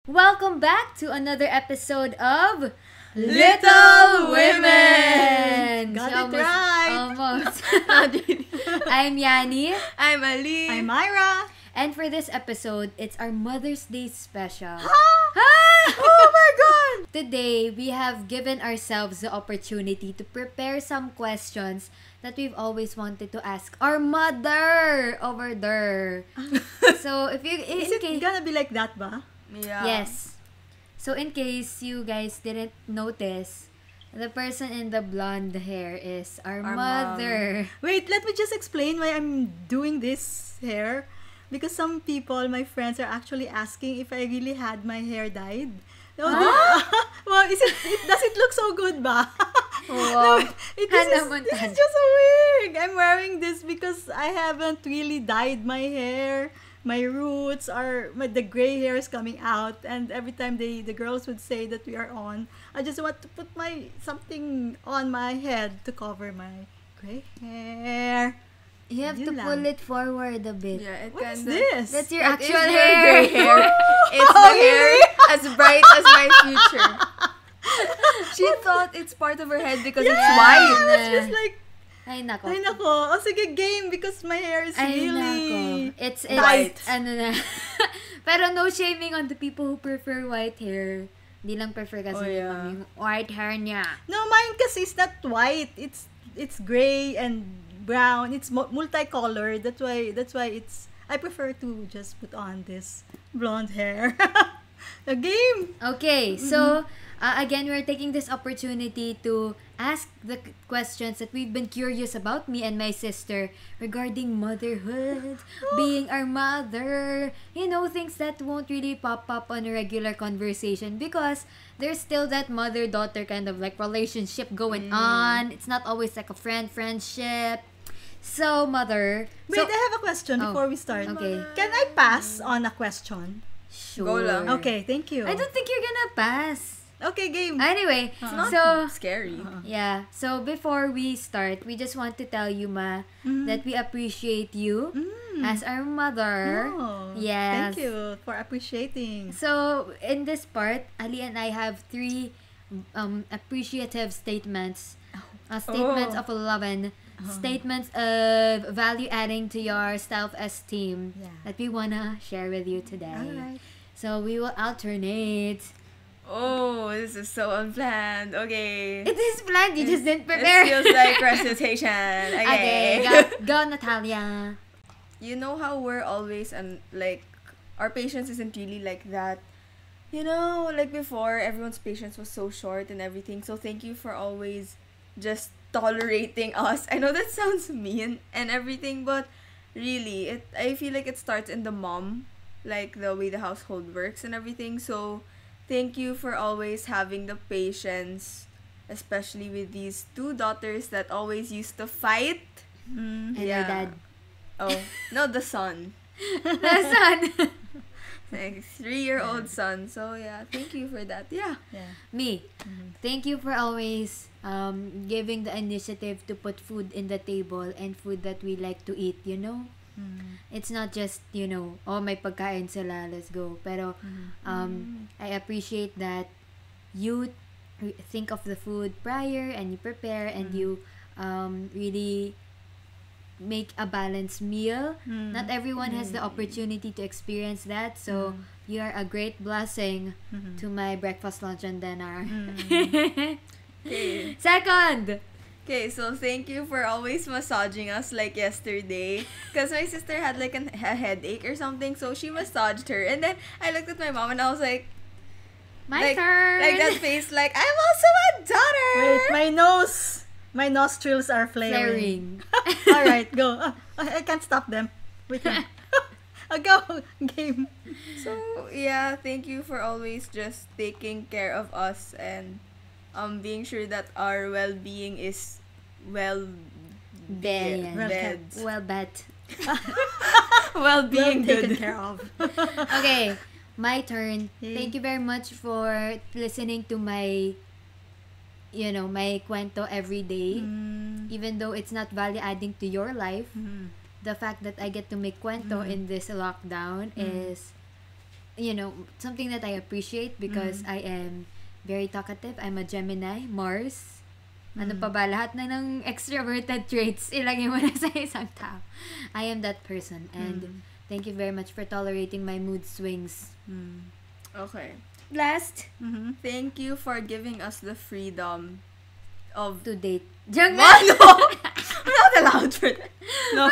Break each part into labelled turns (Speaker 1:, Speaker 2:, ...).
Speaker 1: Welcome back to another episode of Litol Women!
Speaker 2: Got it right!
Speaker 1: Almost. I'm Yani.
Speaker 3: I'm Alee.
Speaker 2: I'm Myra.
Speaker 1: And for this episode, it's our Mother's Day special.
Speaker 2: Oh my God!
Speaker 1: Today, we have given ourselves the opportunity to prepare some questions that we've always wanted to ask our mother over there. So, if you...
Speaker 2: Is it gonna be like that ba?
Speaker 3: Yeah.
Speaker 1: Yes. So, in case you guys didn't notice, the person in the blonde hair is our mother.
Speaker 2: Wait, let me just explain why I'm doing this hair. Because some people, my friends, are actually asking if I really had my hair dyed. No, well, does it look so good ba?
Speaker 1: Wow.
Speaker 2: This is just a wig. I'm wearing this because I haven't really dyed my hair. My roots are, the gray hair is coming out, and every time the girls would say that we are on, I just want to put something on my head to cover my gray hair.
Speaker 1: You have to pull it forward a bit.
Speaker 3: Yeah,
Speaker 2: What is this?
Speaker 1: That's your
Speaker 3: It
Speaker 1: actual
Speaker 3: is your
Speaker 1: hair.
Speaker 3: gray hair. It's the hair as bright as my future. She thought it's part of her head because it's
Speaker 2: I
Speaker 3: white.
Speaker 2: was just like,
Speaker 1: Ay, nako.
Speaker 2: ay nako, oh sige, game, because my hair is
Speaker 1: Ay,
Speaker 2: really...
Speaker 1: nako. It's
Speaker 3: White.
Speaker 1: ano na. Pero no shaming on the people who prefer white hair. Hindi lang prefer kasi
Speaker 3: Oh, yeah.
Speaker 1: yung white hair niya.
Speaker 2: No, mine kasi is not white. It's gray and brown. It's multicolored. That's why I prefer to just put on this blonde hair. A game.
Speaker 1: Okay, so again, we're taking this opportunity to ask the questions that we've been curious about, me and my sister, regarding motherhood, being our mother, things that won't really pop up on a regular conversation because there's still that mother-daughter kind of like relationship going on. It's not always like a friendship. So, mother...
Speaker 2: Wait, I have a question before we start.
Speaker 1: Okay.
Speaker 2: Can I pass on a question?
Speaker 1: Sure.
Speaker 3: Go lang.
Speaker 2: Okay, thank you.
Speaker 1: I don't think you're gonna pass.
Speaker 2: Okay, game.
Speaker 1: Anyway,
Speaker 3: It's not
Speaker 1: so...
Speaker 3: scary.
Speaker 1: Yeah. So before we start, we just want to tell you, Ma, that we appreciate you as our mother.
Speaker 2: Oh,
Speaker 1: Yes.
Speaker 2: Thank you for appreciating.
Speaker 1: So in this part, Ali and I have 3 appreciative statements. Statements of lovin, statements of value adding to your self-esteem that we wanna share with you today.
Speaker 2: Alright.
Speaker 1: So we will alternate.
Speaker 3: Oh, this is so unplanned. Okay.
Speaker 1: It is planned. You just didn't
Speaker 3: It
Speaker 1: prepare.
Speaker 3: feels like recitation.
Speaker 1: Okay,
Speaker 3: Okay.
Speaker 1: go Natalia.
Speaker 3: You know how we're always like our patience isn't really like that. Like before, everyone's patience was so short and everything. So thank you for always just tolerating us. I know that sounds mean and everything, but really, I feel like it starts in the mom, like the way the household works and everything. So thank you for always having the patience, especially with these 2 daughters that always used to fight.
Speaker 1: And
Speaker 3: Yeah.
Speaker 1: your dad.
Speaker 3: Oh, no, the son.
Speaker 1: The son.
Speaker 3: Like 3-year-old son. So yeah, thank you for that. Yeah.
Speaker 2: Yeah.
Speaker 1: Me. Thank you for always giving the initiative to put food in the table and food that we like to eat, It's not just, oh, may pagkain sila, let's go. Pero I appreciate that you think of the food prior and you prepare and you really make a balanced meal. Not everyone has the opportunity to experience that, so you are a great blessing to my breakfast, lunch, and dinner.
Speaker 3: Okay.
Speaker 1: Second!
Speaker 3: Okay, so thank you for always massaging us like yesterday. Because my sister had like a headache or something, so she massaged her. And then I looked at my mom and I was like,
Speaker 1: My turn!
Speaker 3: Like that face, like, I'm also a daughter!
Speaker 2: Wait, my nostrils are flaring. Alright, go. I can't stop them. Wait. Go. Game.
Speaker 3: So, yeah, thank you for always just taking care of us and being sure that our well-being is
Speaker 1: Bed.
Speaker 3: beds.
Speaker 1: Well bet.
Speaker 3: Well-being
Speaker 2: Taken
Speaker 3: good.
Speaker 2: care of.
Speaker 1: Okay, my turn.
Speaker 2: Hey.
Speaker 1: Thank you very much for listening to my my kwento every day. Even though it's not value adding to your life, the fact that I get to make kwento in this lockdown is something that I appreciate because I am very talkative. I'm a Gemini, Mars. Ano pa ba? Lahat na ng extroverted traits, ilagay mo na sa isang tao. I am that person. And thank you very much for tolerating my mood swings.
Speaker 3: Okay. Last, thank you for giving us the freedom
Speaker 1: To date.
Speaker 3: No! We're not allowed for that. No.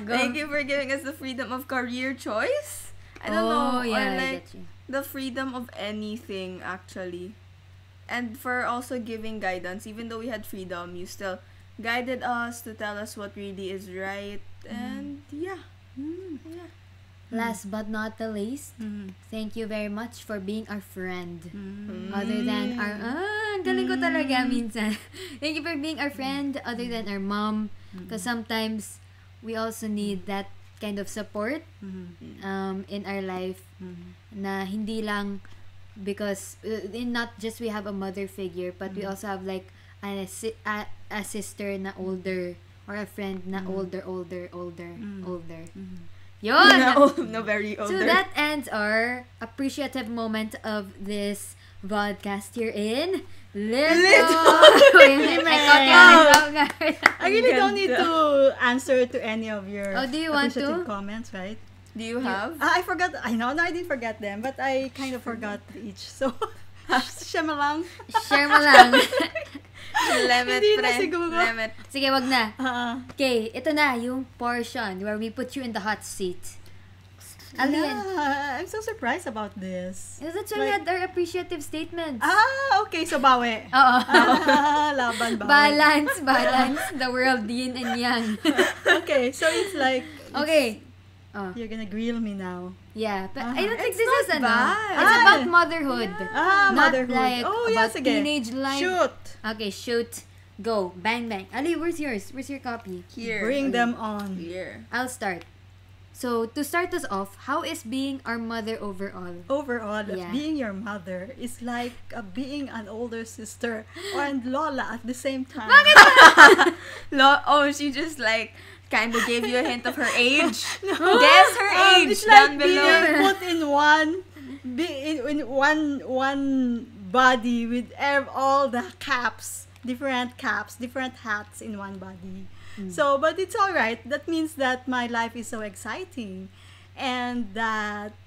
Speaker 1: Go.
Speaker 3: Thank you for giving us the freedom of career choice. I don't know.
Speaker 1: Yeah,
Speaker 3: or
Speaker 1: I
Speaker 3: like,
Speaker 1: get you.
Speaker 3: the freedom of anything, actually. And for also giving guidance. Even though we had freedom, you still guided us to tell us what really is right. And yeah.
Speaker 1: Last but not the least, thank you very much for being our friend. Other than our... ang galing ko talaga minsan. Thank you for being our friend other than our mom. Because sometimes, we also need that kind of support in our life na hindi lang because not just we have a mother figure but we also have like a sister na older or a friend na older. Yun!
Speaker 3: No, very older.
Speaker 1: So that ends our appreciative moment of this podcast here in Litol Women.
Speaker 2: I really don't need to answer to any of your
Speaker 1: do you want
Speaker 2: appreciative
Speaker 1: to?
Speaker 2: comments, right?
Speaker 3: Do you have?
Speaker 2: I forgot. I know, no, I didn't forget them, but I kind of forgot each. So, siya mo lang.
Speaker 1: Share mo lang.
Speaker 2: Hindi na siguro.
Speaker 1: Sige, wag na. Okay, ito na yung portion where we put you in the hot seat. Alee,
Speaker 2: Yeah, I'm so surprised about this.
Speaker 1: that's why we had our appreciative statements.
Speaker 2: Okay, so bawi.
Speaker 1: Oo.
Speaker 2: Laban, bawi.
Speaker 1: Balance the world yin and yang.
Speaker 2: Okay, so it's like...
Speaker 1: Okay.
Speaker 2: You're gonna grill me now.
Speaker 1: Yeah, but I don't think
Speaker 3: It's
Speaker 1: this is
Speaker 3: not bad.
Speaker 1: It's about motherhood.
Speaker 2: Not
Speaker 1: Motherhood.
Speaker 2: like
Speaker 1: About
Speaker 2: sige.
Speaker 1: teenage life.
Speaker 2: Shoot.
Speaker 1: Okay, shoot. Go. Bang, bang. Alee, where's yours? Where's your copy?
Speaker 3: Here.
Speaker 2: Bring them on.
Speaker 3: Here.
Speaker 1: I'll start. So, to start us off, how is being our mother overall?
Speaker 2: Overall,
Speaker 1: Yeah.
Speaker 2: being your mother is like being an older sister and Lola at the same time.
Speaker 3: She just like kind of gave you a hint of her age. Guess her age
Speaker 2: It's
Speaker 3: down
Speaker 2: like
Speaker 3: below.
Speaker 2: being put in one body with all the different caps, different hats in one body. So, but it's all right. That means that my life is so exciting, and that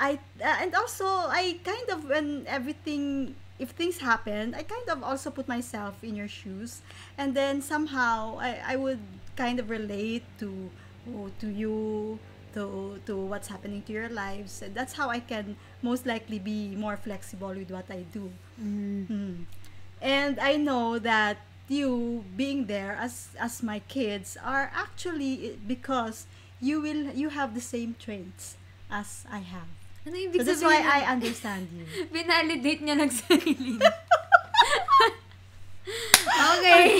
Speaker 2: and also I kind of if things happen, I kind of also put myself in your shoes, and then somehow I would kind of relate to you, to what's happening to your lives. And that's how I can most likely be more flexible with what I do. And I know that you being there as my kids are actually because you have the same traits as I have.
Speaker 1: Ano ibig
Speaker 2: So that's
Speaker 1: sabihin?
Speaker 2: why I understand you.
Speaker 1: Binalidate niya lang sarili niya. Okay.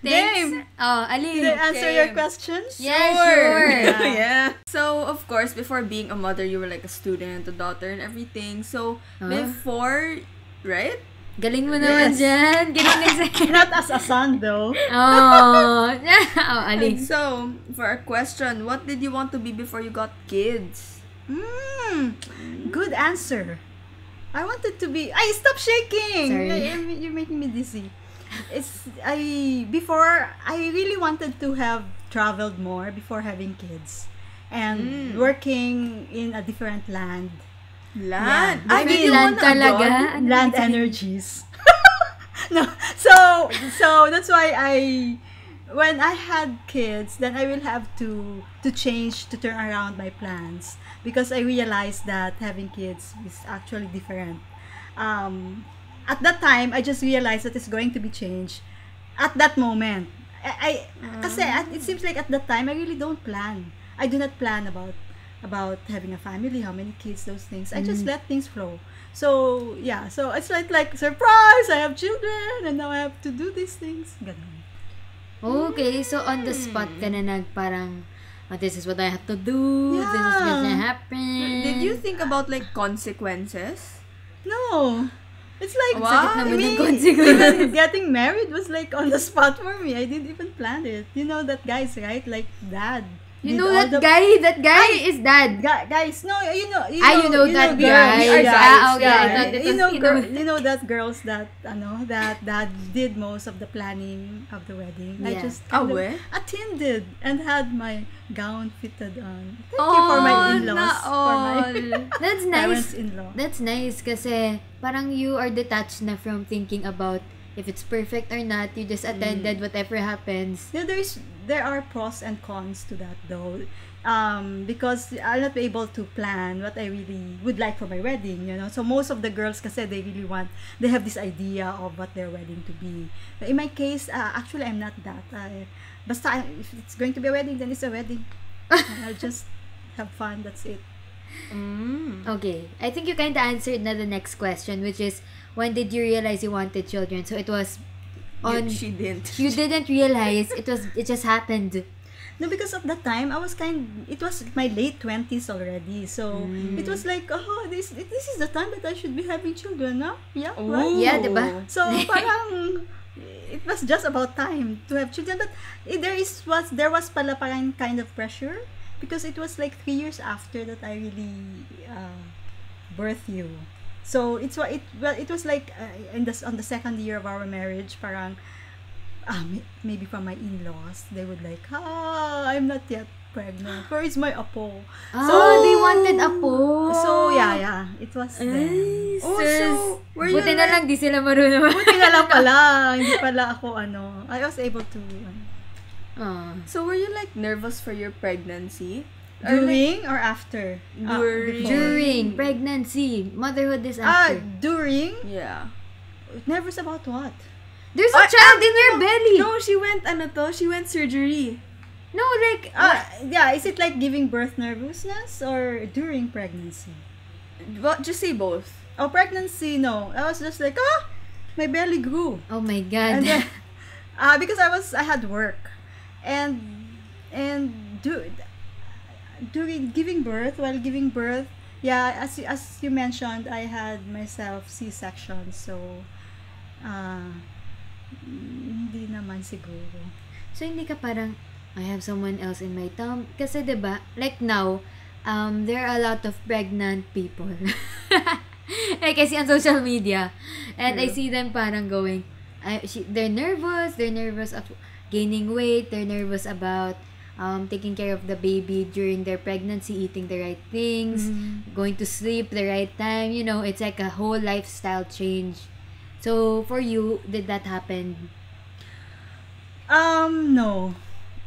Speaker 1: Thanks.
Speaker 2: Game.
Speaker 1: Alee.
Speaker 2: Did I answer your
Speaker 3: Okay.
Speaker 2: questions?
Speaker 1: Yeah, sure.
Speaker 3: Yeah. So, of course, before being a mother, you were like a student, a daughter, and everything. So, before, right?
Speaker 1: Galing mo naman
Speaker 2: Yes.
Speaker 1: dyan. Galing na
Speaker 2: Not as a son though.
Speaker 1: Alee.
Speaker 3: So, for our question, what did you want to be before you got kids?
Speaker 2: Good answer. I wanted to be. Stop shaking.
Speaker 1: Sorry.
Speaker 2: You're making me dizzy. Before I really wanted to have traveled more before having kids, and working in a different land.
Speaker 3: Land?
Speaker 2: Yeah.
Speaker 3: Did you
Speaker 1: Land
Speaker 3: wanna
Speaker 1: talaga?
Speaker 3: abroad?
Speaker 1: Ano
Speaker 2: Land
Speaker 1: ibig sabihin?
Speaker 2: energies. No, so that's why when I had kids, then I will have to turn around my plans, because I realized that having kids is actually different. At that time, I just realized that it's going to be changed at that moment. Kasi it seems like at that time I really don't plan. I do not plan about having a family, how many kids, those things. I just let things flow. So yeah, so it's like surprise, I have children and now I have to do these things. Ganun.
Speaker 1: Okay, so on the spot ka na parang, this is what I have to do, this is what's gonna happen.
Speaker 3: Did you think about like consequences?
Speaker 2: No. It's like
Speaker 3: Wow.
Speaker 1: Sakit naman ng
Speaker 2: me,
Speaker 1: consequences.
Speaker 2: even getting married was like on the spot for me. I didn't even plan it. You know that, guys, right? Like dad.
Speaker 1: You
Speaker 2: did
Speaker 1: know
Speaker 2: all
Speaker 1: that guy? That guy is dad.
Speaker 2: Guys, no,
Speaker 1: You know that
Speaker 2: girls.
Speaker 1: guy.
Speaker 3: We are guys,
Speaker 1: Okay.
Speaker 3: yeah.
Speaker 1: I thought it was,
Speaker 2: You know that girls that that did most of the planning of the wedding. I
Speaker 1: Yeah.
Speaker 2: just
Speaker 3: Where?
Speaker 2: attended and had my gown fitted on. Thank you for my in-laws. For my
Speaker 1: That's nice.
Speaker 2: parents-in-law.
Speaker 1: That's nice kasi parang you are detached na from thinking about if it's perfect or not. You just attended whatever happens.
Speaker 2: Yeah, there are pros and cons to that though. Because I'll not be able to plan what I really would like for my wedding, So most of the girls kasi they have this idea of what their wedding to be. But in my case, actually I'm not that. Basta if it's going to be a wedding, then it's a wedding. I'll just have fun, that's it.
Speaker 1: Okay. I think you kind of answered na the next question, which is, when did you realize you wanted children? So it was on...
Speaker 3: She didn't.
Speaker 1: You didn't realize. It just happened.
Speaker 2: No, because at that time it was my late 20s already. So it was like, this is the time that I should be having children, no? Yeah, right?
Speaker 1: Yeah, diba?
Speaker 2: So parang it was just about time to have children, but there was pala parang kind of pressure because it was like 3 years after that I really birthed you. So it was like on the second year of our marriage, parang maybe from my in-laws, they would like, I'm not yet pregnant. Where is my apo?
Speaker 1: They wanted apo.
Speaker 2: So yeah, it was them.
Speaker 3: So were you
Speaker 1: Buti na lang di sila marunong.
Speaker 2: Buti na lang pala, hindi pala ako I was able to
Speaker 3: So were you like nervous for your pregnancy?
Speaker 2: during or after?
Speaker 3: During.
Speaker 2: Before.
Speaker 1: During pregnancy, motherhood is after.
Speaker 2: During?
Speaker 3: Yeah.
Speaker 2: Nervous about what?
Speaker 1: There's a child in your belly.
Speaker 3: No, she went surgery.
Speaker 1: No, like
Speaker 2: Yeah, is it like giving birth nervousness or during pregnancy?
Speaker 3: Well, just say both.
Speaker 2: Oh, pregnancy, no. I was just like, my belly grew.
Speaker 1: oh my god.
Speaker 2: And then, because I had work. During giving birth, yeah, as you mentioned, I had myself C-section, so hindi naman siguro.
Speaker 1: So hindi ka parang I have someone else in my tummy kasi 'di ba? Like now, there are a lot of pregnant people. Like I see on social media and I see them parang going they're nervous of gaining weight, they're nervous about taking care of the baby during their pregnancy, eating the right things, going to sleep the right time. It's like a whole lifestyle change. So, for you, did that happen?
Speaker 2: No.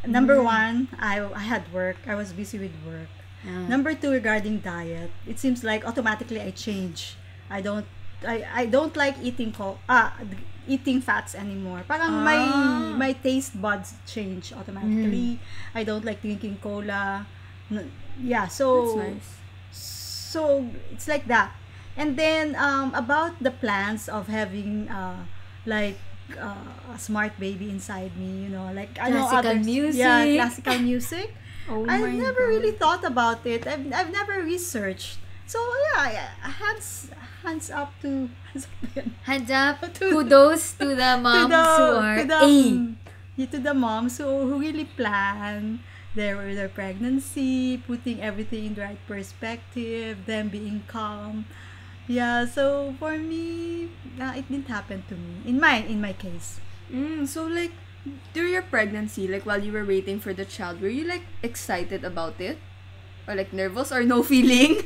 Speaker 2: Number one, I had work. I was busy with work. Number two, regarding diet, it seems like automatically I change. I don't like eating fats anymore. Parang my taste buds change automatically. I don't like drinking cola. No, yeah, so
Speaker 3: That's nice.
Speaker 2: So it's like that. And then about the plans of having a smart baby inside me, like I know
Speaker 1: Classical
Speaker 2: others,
Speaker 1: music.
Speaker 2: yeah, classical music.
Speaker 3: Oh
Speaker 2: I've
Speaker 3: my
Speaker 2: never
Speaker 3: God.
Speaker 2: really thought about it. I've never researched. So yeah, hands up to
Speaker 1: Hands up. Kudos to the moms who are
Speaker 2: to the moms who really plan their pregnancy, putting everything in the right perspective, them being calm. Yeah, so for me, it didn't happen to me in my case.
Speaker 3: So like during your pregnancy, like while you were waiting for the child, were you like excited about it? Or like nervous or no feeling?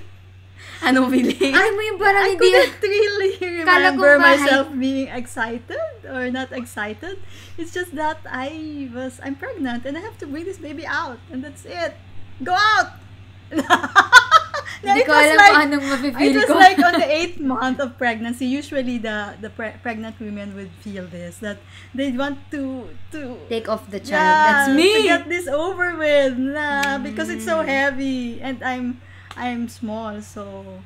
Speaker 3: No feeling?
Speaker 1: Alam mo yung parang
Speaker 2: I
Speaker 1: hindi
Speaker 2: couldn't really
Speaker 1: Kala ko
Speaker 2: remember
Speaker 1: ba
Speaker 2: myself being excited or not excited. It's just that I'm pregnant and I have to bring this baby out and that's it. Go out!
Speaker 1: Hindi ko alam kung anong mapipili
Speaker 2: It was
Speaker 1: ko.
Speaker 2: like on the 8th month of pregnancy. Usually the pregnant women would feel this, that they want to
Speaker 1: Take off the child.
Speaker 2: yeah,
Speaker 1: That's me.
Speaker 2: to get this over with because it's so heavy and I'm small, so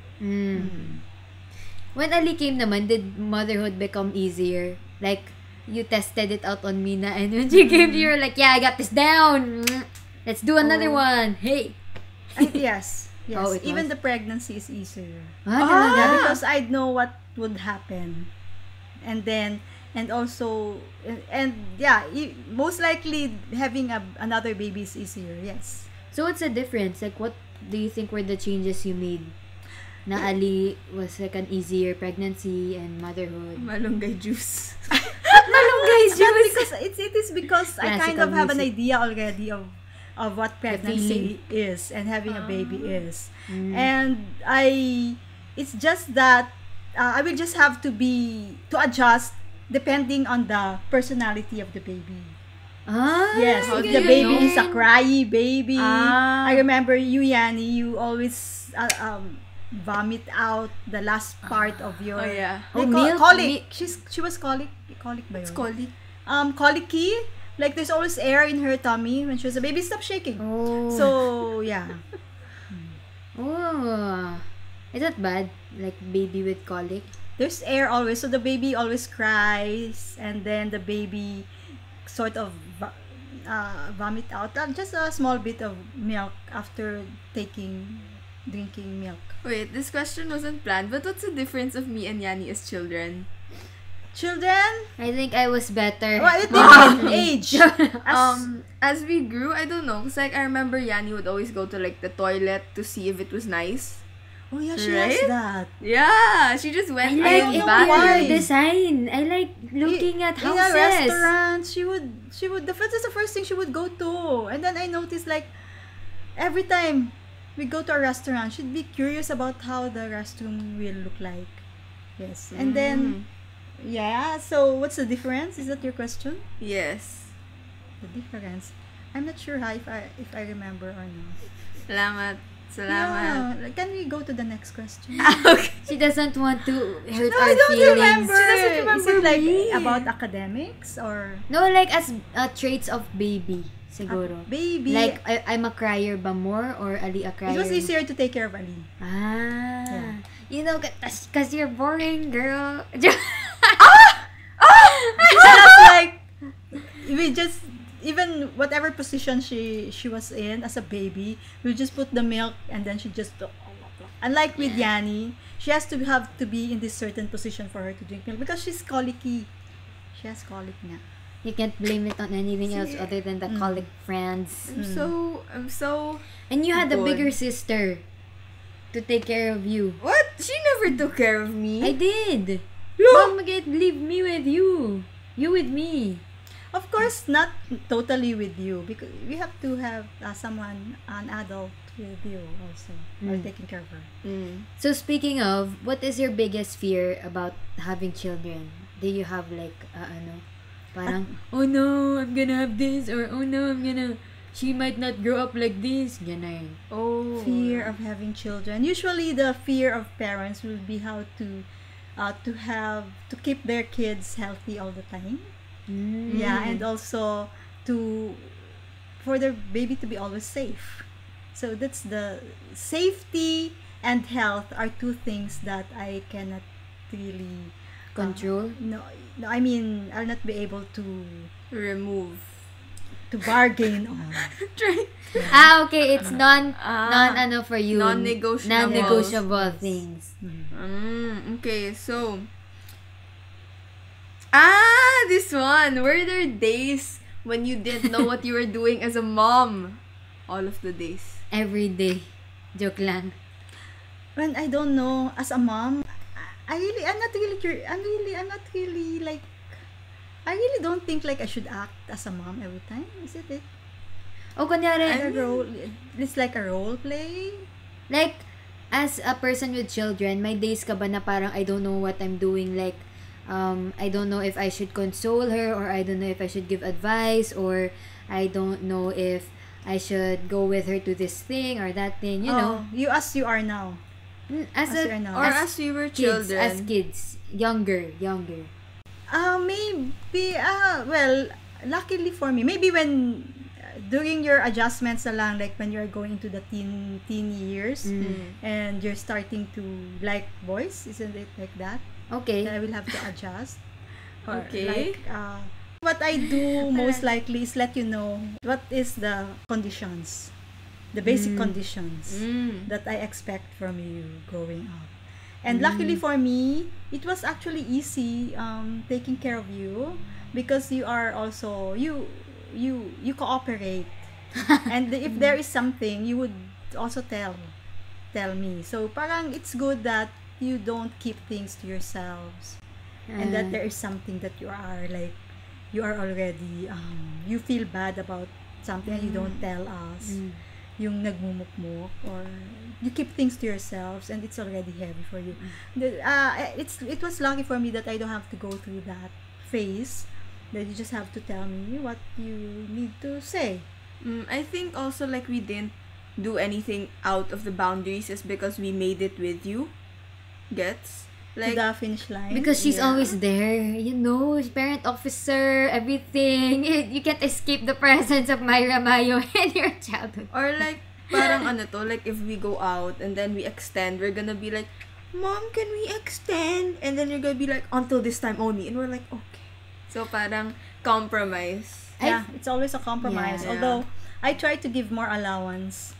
Speaker 1: When Alee came naman, did motherhood become easier? Like, you tested it out on Mina and when she came, you were like, yeah, I got this down. Let's do another one. Hey.
Speaker 2: yes.
Speaker 1: Oh, it
Speaker 2: Even
Speaker 1: was?
Speaker 2: the pregnancy is easier.
Speaker 1: Talaga?
Speaker 2: Because I'd know what would happen. And most likely having another baby is easier. Yes.
Speaker 1: So what's the difference? Like, what do you think were the changes you made? Na Ali was like an easier pregnancy and motherhood.
Speaker 3: Malunggay juice.
Speaker 1: Malunggay
Speaker 2: But
Speaker 1: juice!
Speaker 2: because it is because I kind
Speaker 1: Classical
Speaker 2: of have an
Speaker 1: music.
Speaker 2: idea already of what pregnancy is and having a baby is. And it's just that I will just have to adjust depending on the personality of the baby.
Speaker 1: Ah,
Speaker 2: Yes,
Speaker 3: How
Speaker 2: if
Speaker 3: do
Speaker 2: the
Speaker 3: you
Speaker 2: baby
Speaker 3: know?
Speaker 2: is a cryy baby.
Speaker 1: Ah.
Speaker 2: I remember you, Yani, you always vomit out the last part of your
Speaker 3: Oh, yeah.
Speaker 2: They
Speaker 1: Oh,
Speaker 2: call-
Speaker 1: milk?
Speaker 2: colic. She was colic ba
Speaker 3: It's
Speaker 2: yun?
Speaker 3: colic.
Speaker 2: Colicky. Like there's always air in her tummy when she was a baby. Stop shaking.
Speaker 1: Oh.
Speaker 2: So yeah.
Speaker 1: Oh. Is that bad? Like baby with colic?
Speaker 2: There's air always, so the baby always cries, and then the baby sort of vomit out just a small bit of milk after drinking milk.
Speaker 3: Wait, this question wasn't planned, but what's the difference of me and Yani as children?
Speaker 2: Children,
Speaker 1: I think I was better.
Speaker 2: well, I think in age.
Speaker 3: As we grew, I don't know, cause like I remember Yani would always go to like the toilet to see if it was nice.
Speaker 2: Oh yeah, she
Speaker 3: Right?
Speaker 2: has that.
Speaker 3: Yeah, she just
Speaker 1: I
Speaker 3: went
Speaker 1: like
Speaker 3: in
Speaker 2: know
Speaker 3: back.
Speaker 2: why.
Speaker 1: interior design. I like looking at
Speaker 2: In a
Speaker 1: houses.
Speaker 2: restaurant, she would that's the first thing she would go to. And then I noticed like every time we go to a restaurant, she'd be curious about how the restroom will look like. Yes. And then yeah, so what's the difference? Is that your question?
Speaker 3: Yes.
Speaker 2: The difference. I'm not sure if I remember or not.
Speaker 3: Salamat.
Speaker 2: Yeah, like, can we go to the next question?
Speaker 3: Okay.
Speaker 1: She doesn't want to hurt
Speaker 2: No,
Speaker 1: our
Speaker 2: I don't
Speaker 1: feelings.
Speaker 2: remember.
Speaker 3: She doesn't
Speaker 2: Is
Speaker 3: remember
Speaker 2: it like
Speaker 3: me.
Speaker 2: about academics or
Speaker 1: No, like as traits of baby, siguro.
Speaker 2: baby?
Speaker 1: Like, I'm a crier ba more or Ali a crier?
Speaker 2: It was easier to take care of Alee.
Speaker 1: Ah.
Speaker 2: Yeah.
Speaker 1: You know, because you're boring, girl.
Speaker 2: She's just like we just even whatever position she was in as a baby, we just put the milk and then she just unlike with Yani, she has to have to be in this certain position for her to drink milk because she's colicky. She has colic na.
Speaker 1: You can't blame it on anything else
Speaker 3: See,
Speaker 1: other than the colic friends.
Speaker 3: I'm so
Speaker 1: And you had a
Speaker 3: Good.
Speaker 1: bigger sister to take care of you.
Speaker 3: What? She never took care of me.
Speaker 1: I did.
Speaker 3: Look!
Speaker 1: Mom, get leave me with you. You with me.
Speaker 2: Of course, not totally with you because we have to have someone, an adult with you also, or taking care of her.
Speaker 1: So speaking of, what is your biggest fear about having children? Do you have like, parang, oh no, I'm gonna have this, or oh no, she might not grow up like this, ganun.
Speaker 3: Oh.
Speaker 2: Fear of having children. Usually, the fear of parents will be how to keep their kids healthy all the time. Yeah, and also for the baby to be always safe. So that's the safety and health are two things that I cannot really
Speaker 1: Control?
Speaker 2: no, I mean I'll not be able to
Speaker 3: Remove.
Speaker 2: bargain on.
Speaker 3: Try.
Speaker 1: Okay, it's non for you.
Speaker 3: Non-negotiable.
Speaker 1: Non-negotiable things.
Speaker 3: Okay, so this one. Were there days when you didn't know what you were doing as a mom? All of the days.
Speaker 1: Every day. Joke lang.
Speaker 2: When I don't know as a mom, I'm not really like I really don't think like I should act as a mom every time. Is it?
Speaker 1: O kunyari,
Speaker 2: A role, it's like a role play.
Speaker 1: like, as a person with children, may days ka ba na parang I don't know what I'm doing, like, I don't know if I should console her, or I don't know if I should give advice, or I don't know if I should go with her to this thing or that thing, you know.
Speaker 2: You as you are now.
Speaker 1: As
Speaker 2: As you are now.
Speaker 3: Or as we were
Speaker 1: kids,
Speaker 3: children.
Speaker 1: as kids, younger.
Speaker 2: Maybe, well, luckily for me, maybe when, during your adjustments na lang, like when you're going into the teen years, and you're starting to like boys, isn't it like that?
Speaker 1: Okay.
Speaker 2: Then I will have to adjust. Or
Speaker 3: Okay.
Speaker 2: like, what I do most likely is let you know what is the conditions, the basic conditions that I expect from you growing up. And luckily for me, it was actually easy taking care of you because you are also you cooperate And if there is something, you would also tell me. So parang it's good that you don't keep things to yourselves, and that there is something that you are already you feel bad about something and you don't tell us. Yung nagmumukmuk, or you keep things to yourselves and it's already heavy for you. It was lucky for me that I don't have to go through that phase, that you just have to tell me what you need to say.
Speaker 3: I think also like we didn't do anything out of the boundaries is because we made it with you. Gets?
Speaker 2: To the finish line.
Speaker 1: Because she's always there, parent officer, everything. You can't escape the presence of Myra Mayo in your childhood.
Speaker 3: Or like, parang like if we go out and then we extend, we're gonna be like, Mom, can we extend? And then you're gonna be like, until this time only. And we're like, okay. So parang compromise.
Speaker 2: Yeah, it's always a compromise.
Speaker 3: Yeah.
Speaker 2: Although, I try to give more allowance.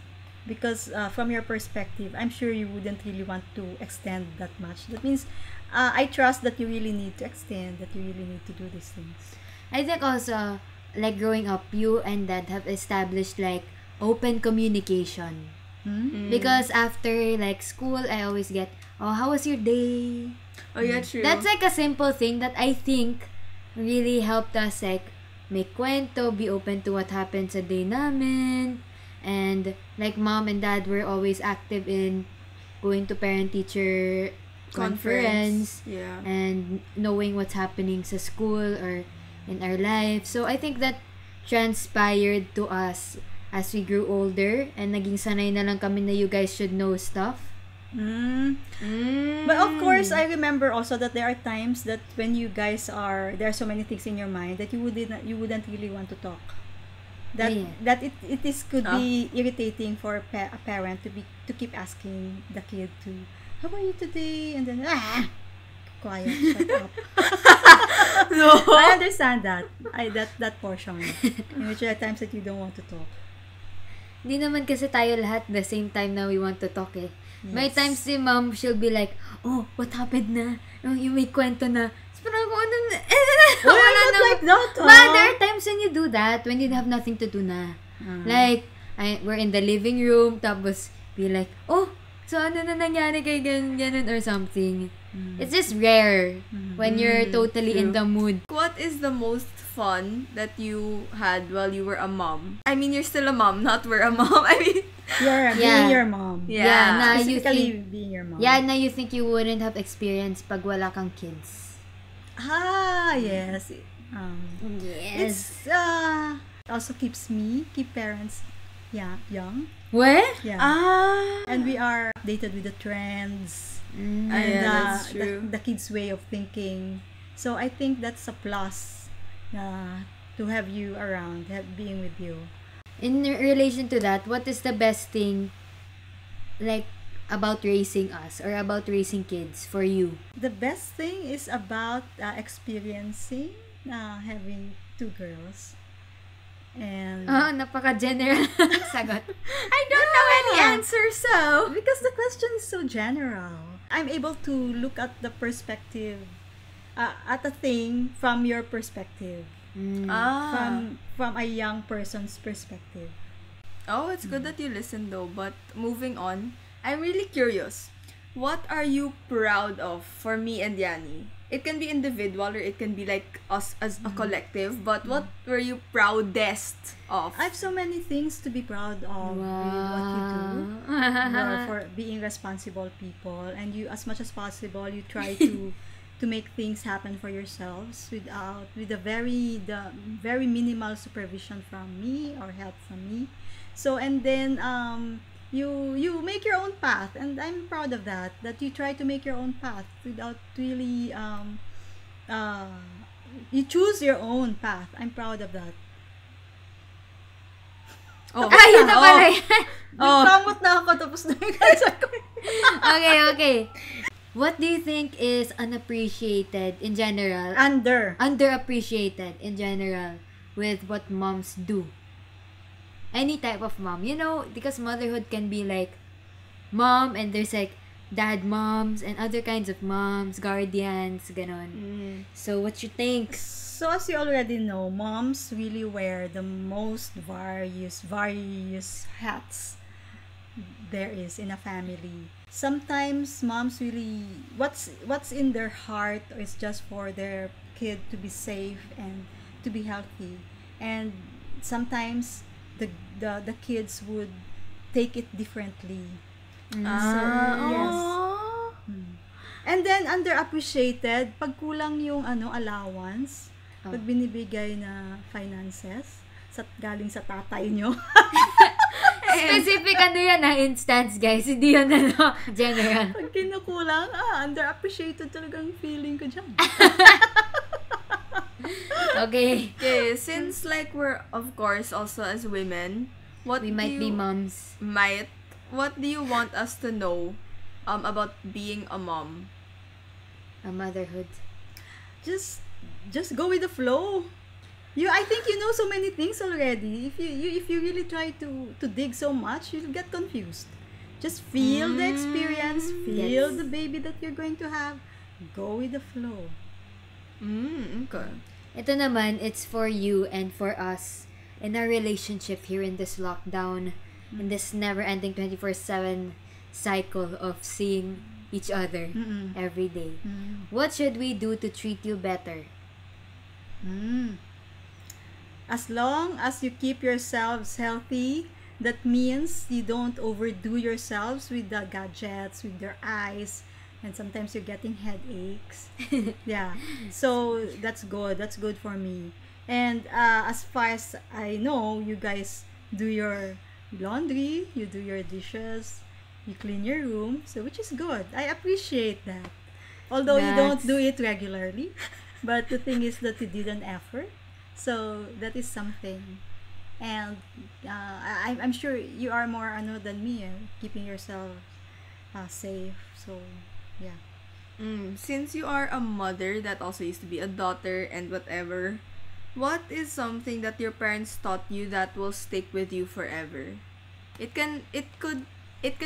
Speaker 2: Because from your perspective, I'm sure you wouldn't really want to extend that much. That means, I trust that you really need to extend, that you really need to do these things.
Speaker 1: I think also, like growing up, you and Dad have established like open communication. Because after like school, I always get, oh, how was your day?
Speaker 3: Oh yeah, true.
Speaker 1: That's like a simple thing that I think really helped us like make kwento, be open to what happened sa day namin. And like Mom and Dad were always active in going to parent-teacher conference.
Speaker 3: Yeah.
Speaker 1: And knowing what's happening sa school or in our life. So I think that transpired to us as we grew older, and naging sanay na lang kami na you guys should know stuff.
Speaker 2: But of course, I remember also that there are times that when you guys there are so many things in your mind that you wouldn't really want to talk. That it could be irritating for a parent to keep asking the kid to, how are you today? And then quiet, shut up.
Speaker 3: No.
Speaker 2: I understand that portion in which there are times that you don't want to talk.
Speaker 1: Hindi naman kasi tayo lahat the same time na we want to talk eh.
Speaker 2: Yes.
Speaker 1: May times si Mom, she'll be like, oh, what happened na? Oh, yung may kwento na. Parang ano na.
Speaker 2: Not like that,
Speaker 1: But there are times when you do that, when you have nothing to do na. Like, we're in the living room, tapos be like, oh, so ano na nangyari kay ganun or something. It's just rare when you're totally in the mood.
Speaker 3: What is the most fun that you had while you were a mom? I mean, you're still a mom, not we're a mom. I mean,
Speaker 2: being your mom.
Speaker 3: Yeah.
Speaker 1: Na
Speaker 2: Specifically being your mom.
Speaker 1: Yeah, na you think you wouldn't have experienced pag wala kang kids.
Speaker 2: Yes.
Speaker 1: Yes.
Speaker 2: It's also keep parents young.
Speaker 1: What?
Speaker 2: Yeah. And we are updated with the trends and
Speaker 3: that's true.
Speaker 2: the kids' way of thinking. So I think that's a plus to have you around, being with you.
Speaker 1: In relation to that, what is the best thing like about raising us or about raising kids for you?
Speaker 2: The best thing is about experiencing having 2 girls. And
Speaker 1: napaka-general sagot.
Speaker 3: I don't know any answer, so.
Speaker 2: Because the question is so general. I'm able to look at the perspective, at a thing from your perspective. From a young person's perspective.
Speaker 3: Oh, it's good that you listened though, but moving on, I'm really curious. What are you proud of for me and Yani? It can be individual or it can be like us as a collective, but what were you proudest of?
Speaker 2: I have so many things to be proud of with what you do. For being responsible people, and you, as much as possible, you try to make things happen for yourselves with the very minimal supervision from me or help from me. So, and then you make your own path, and I'm proud of that you try to make your own path without really you choose your own path. I'm proud of that.
Speaker 1: Yun na pala yan.
Speaker 2: Kamot na ako tapos na yung answer ko.
Speaker 1: Okay. What do you think is unappreciated in general? Underappreciated in general with what moms do? Any type of mom. Because motherhood can be like mom, and there's like dad moms and other kinds of moms, guardians, ganon. So what you think?
Speaker 2: So as you already know, moms really wear the most various hats there is in a family. Sometimes moms really what's in their heart is just for their kid to be safe and to be healthy. And sometimes the kids would take it differently. So, yes. Mm. And then underappreciated pag kulang yung allowance, pag binibigay na finances galing sa tatay nyo.
Speaker 1: Specific yan instance, guys. Hindi yan general.
Speaker 2: Pag kinukulang, underappreciated talagang feeling ko dyan.
Speaker 1: Okay.
Speaker 3: Okay, since like we're of course also as women, what
Speaker 1: We might be moms.
Speaker 3: What do you want us to know about being a mom?
Speaker 1: A motherhood.
Speaker 2: Just go with the flow. I think you know so many things already. If you really try to dig so much, you'll get confused. Just feel the experience, feel the baby that you're going to have. Go with the flow.
Speaker 3: Okay.
Speaker 1: Ito naman, it's for you and for us in our relationship here in this lockdown, in this never-ending 24/7 cycle of seeing each other every day. What should we do to treat you better?
Speaker 2: As long as you keep yourselves healthy, that means you don't overdo yourselves with the gadgets, with your eyes, and sometimes you're getting headaches. Yeah. So that's good. That's good for me. And as far as I know, you guys do your laundry, you do your dishes, you clean your room, so which is good. I appreciate that. Although you don't do it regularly, but the thing is that you did an effort. So that is something. And I'm sure you are more than me, keeping yourself safe. So yeah.
Speaker 3: Since you are a mother that also used to be a daughter and whatever, what is something that your parents taught you that will stick with you forever? It can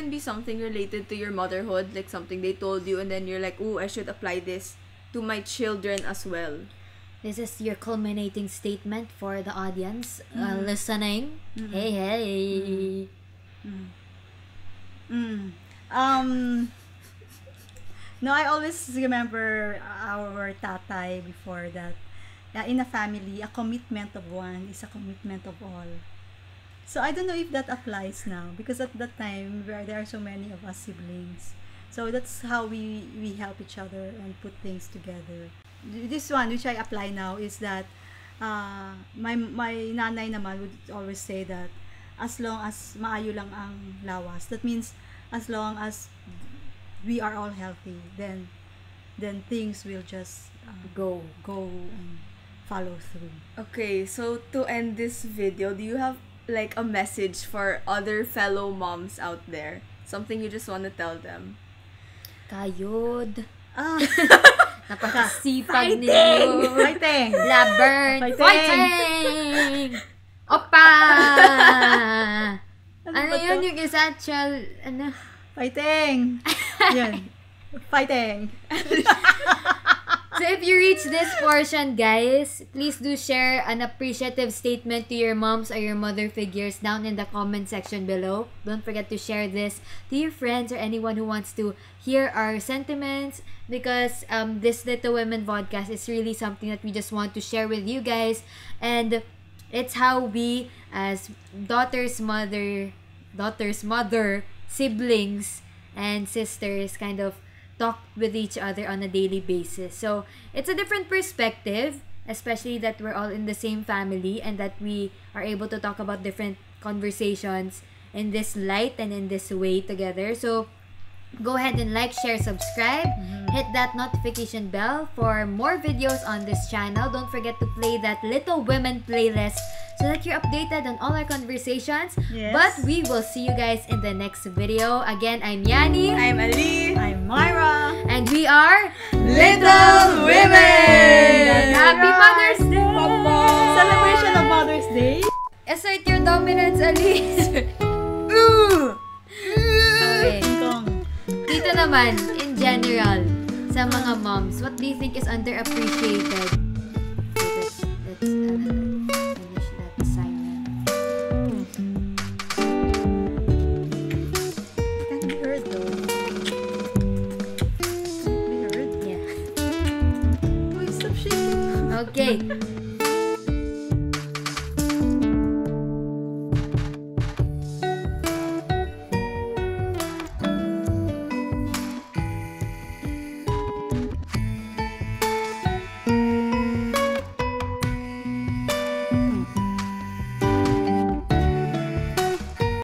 Speaker 3: be something related to your motherhood, like something they told you and then you're like, "Ooh, I should apply this to my children as well."
Speaker 1: This is your culminating statement for the audience listening. Hey.
Speaker 2: No, I always remember our tatay before that. In a family, a commitment of one is a commitment of all. So I don't know if that applies now because at that time there are so many of us siblings. So that's how we help each other and put things together. This one which I apply now is that my nanay naman would always say that as long as maayo lang ang lawas, that means as long as we are all healthy, then things will just go and follow through.
Speaker 3: Okay, so to end this video, do you have like a message for other fellow moms out there? Something you just want to tell them?
Speaker 1: Kayod.
Speaker 2: Fighting!
Speaker 1: Napakasipag ninyo.
Speaker 2: Fighting!
Speaker 1: Labern! Fighting! Opa! Ano
Speaker 2: ba
Speaker 1: yun
Speaker 2: to?
Speaker 1: yung essential,
Speaker 2: Fighting! Yun. Fighting!
Speaker 1: So if you reach this portion, guys, please do share an appreciative statement to your moms or your mother figures down in the comment section below. Don't forget to share this to your friends or anyone who wants to hear our sentiments, because this Litol Women podcast is really something that we just want to share with you guys, and it's how we as daughter's mother, siblings, and sisters kind of talk with each other on a daily basis. So it's a different perspective, especially that we're all in the same family and that we are able to talk about different conversations in this light and in this way together. So go ahead and like, share, subscribe. Hit that notification bell for more videos on this channel. Don't forget to play that Litol Women playlist so that you're updated on all our conversations.
Speaker 2: Yes.
Speaker 1: But we will see you guys in the next video. Again, I'm Yani.
Speaker 3: I'm Alee.
Speaker 2: I'm Myra.
Speaker 1: And we are
Speaker 3: Litol Women!
Speaker 1: Happy Mother's Day!
Speaker 2: Celebration of Mother's Day.
Speaker 1: Assert your dominance, Alee. Okay.
Speaker 2: Kong.
Speaker 1: Dito naman, in general, sa mga moms, what do you think is underappreciated? finish that siren.
Speaker 2: Can't be heard though. Can't be heard.
Speaker 1: Yeah.
Speaker 2: Wait, stop shaking.
Speaker 1: Okay.